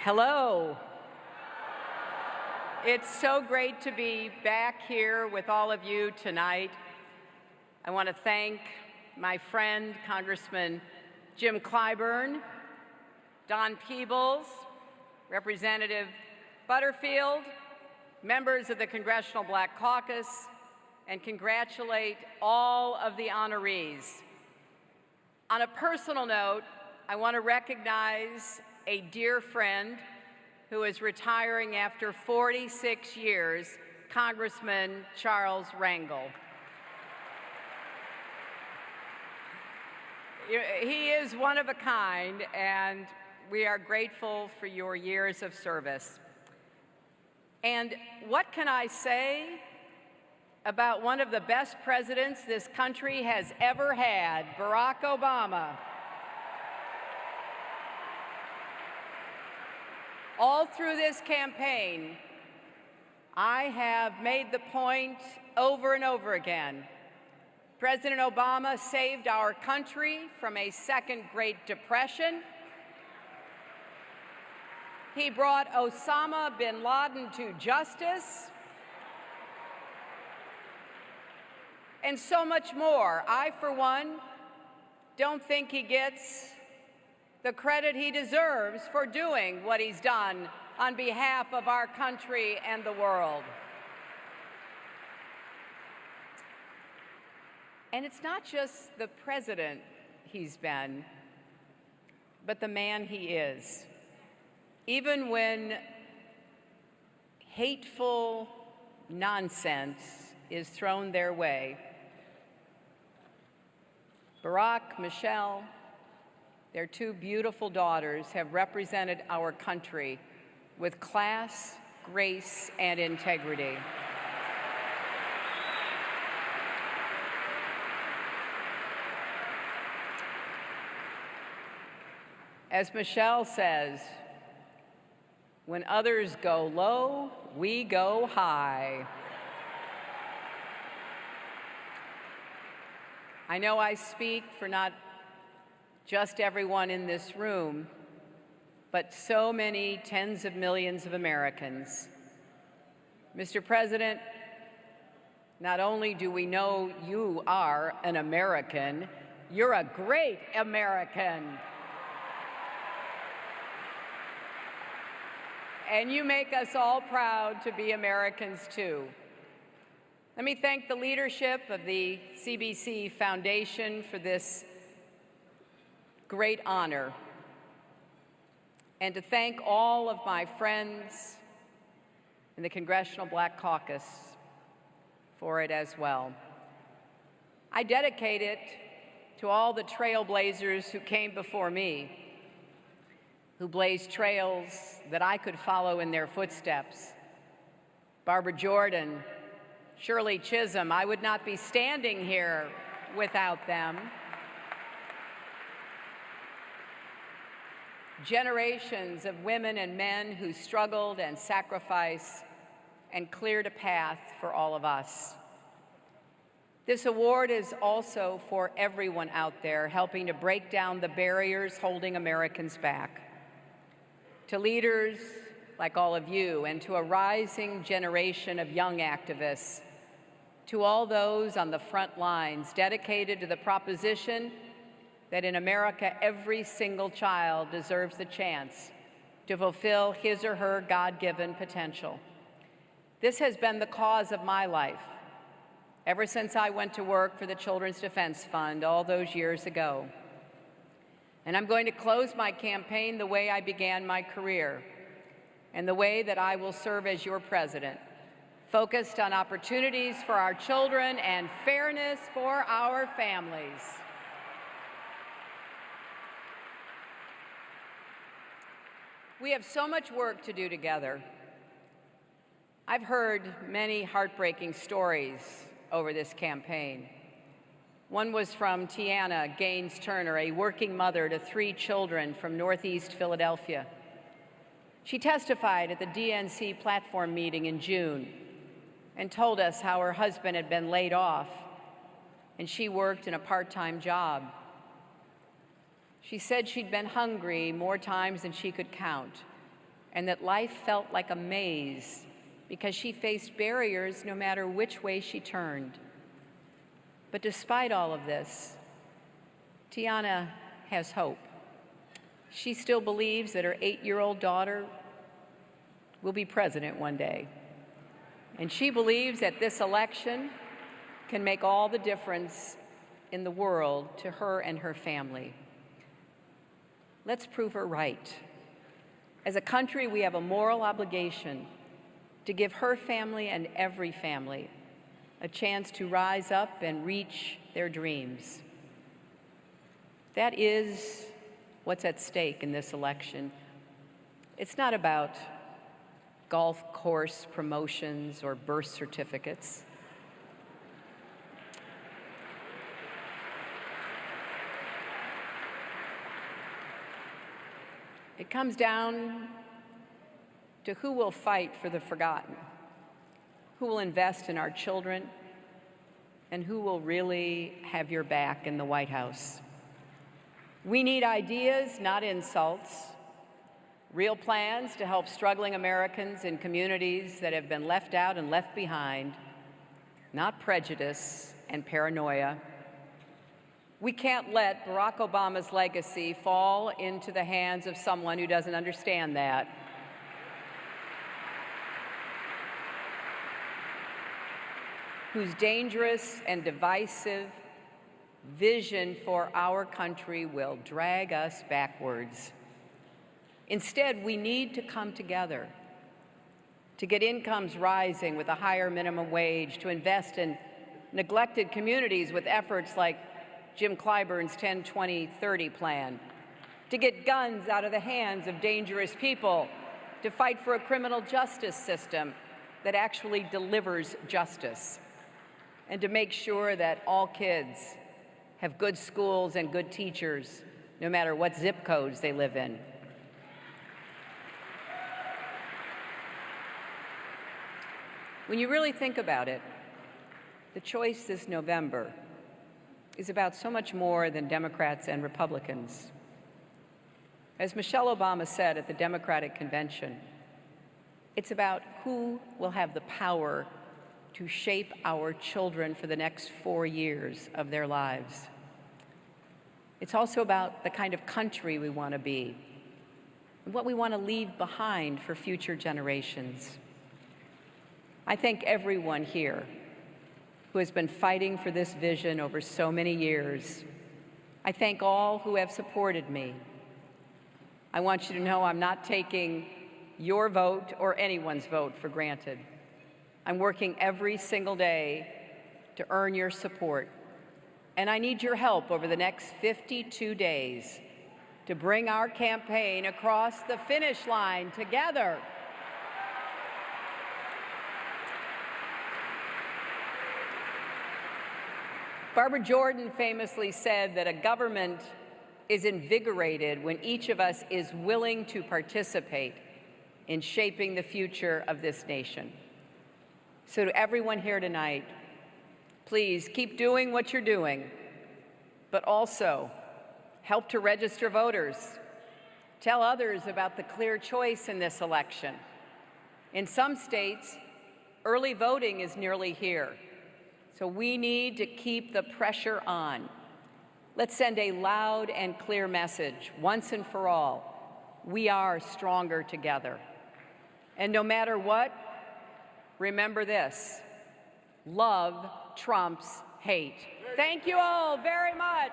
Hello. It's so great to be back here with all of you tonight. I want to thank my friend, Congressman Jim Clyburn, Don Peebles, Representative Butterfield, members of the Congressional Black Caucus, and congratulate all of the honorees. On a personal note, I want to recognize a dear friend who is retiring after 46 years, Congressman Charles Rangel. He is one of a kind, and we are grateful for your years of service. And what can I say about one of the best presidents this country has ever had, Barack Obama? All through this campaign, I have made the point over and over again. President Obama saved our country from a second Great Depression. He brought Osama bin Laden to justice. And so much more. I, for one, don't think he gets the credit he deserves for doing what he's done on behalf of our country and the world. And it's not just the president he's been, but the man he is. Even when hateful nonsense is thrown their way, Barack, Michelle, their two beautiful daughters have represented our country with class, grace, and integrity. As Michelle says, when others go low, we go high. I know I speak for not just everyone in this room, but so many tens of millions of Americans. Mr. President, not only do we know you are an American, you're a great American. And you make us all proud to be Americans too. Let me thank the leadership of the CBC Foundation for this great honor, and to thank all of my friends in the Congressional Black Caucus for it as well. I dedicate it to all the trailblazers who came before me, who blazed trails that I could follow in their footsteps. Barbara Jordan, Shirley Chisholm, I would not be standing here without them. Generations of women and men who struggled and sacrificed and cleared a path for all of us. This award is also for everyone out there helping to break down the barriers holding Americans back. To leaders like all of you, and to a rising generation of young activists, to all those on the front lines dedicated to the proposition that in America, every single child deserves the chance to fulfill his or her God-given potential. This has been the cause of my life ever since I went to work for the Children's Defense Fund all those years ago. And I'm going to close my campaign the way I began my career, and the way that I will serve as your president, focused on opportunities for our children and fairness for our families. We have so much work to do together. I've heard many heartbreaking stories over this campaign. One was from Tiana Gaines Turner, a working mother to 3 children from Northeast Philadelphia. She testified at the DNC platform meeting in June and told us how her husband had been laid off and she worked in a part-time job. She said she'd been hungry more times than she could count, and that life felt like a maze because she faced barriers no matter which way she turned. But despite all of this, Tiana has hope. She still believes that her 8-year-old daughter will be president one day. And she believes that this election can make all the difference in the world to her and her family. Let's prove her right. As a country, we have a moral obligation to give her family and every family a chance to rise up and reach their dreams. That is what's at stake in this election. It's not about golf course promotions or birth certificates. It comes down to who will fight for the forgotten, who will invest in our children, and who will really have your back in the White House. We need ideas, not insults, real plans to help struggling Americans in communities that have been left out and left behind, not prejudice and paranoia. We can't let Barack Obama's legacy fall into the hands of someone who doesn't understand that. Whose dangerous and divisive vision for our country will drag us backwards. Instead, we need to come together to get incomes rising with a higher minimum wage, to invest in neglected communities with efforts like Jim Clyburn's 10-20-30 plan, to get guns out of the hands of dangerous people, to fight for a criminal justice system that actually delivers justice, and to make sure that all kids have good schools and good teachers, no matter what zip codes they live in. When you really think about it, the choice this November is about so much more than Democrats and Republicans. As Michelle Obama said at the Democratic Convention, it's about who will have the power to shape our children for the next 4 years of their lives. It's also about the kind of country we want to be and what we want to leave behind for future generations. I thank everyone here who has been fighting for this vision over so many years. I thank all who have supported me. I want you to know I'm not taking your vote or anyone's vote for granted. I'm working every single day to earn your support, and I need your help over the next 52 days to bring our campaign across the finish line together. Barbara Jordan famously said that a government is invigorated when each of us is willing to participate in shaping the future of this nation. So to everyone here tonight, please keep doing what you're doing, but also help to register voters. Tell others about the clear choice in this election. In some states, early voting is nearly here. So we need to keep the pressure on. Let's send a loud and clear message, once and for all. We are stronger together. And no matter what, remember this: love trumps hate. Thank you all very much.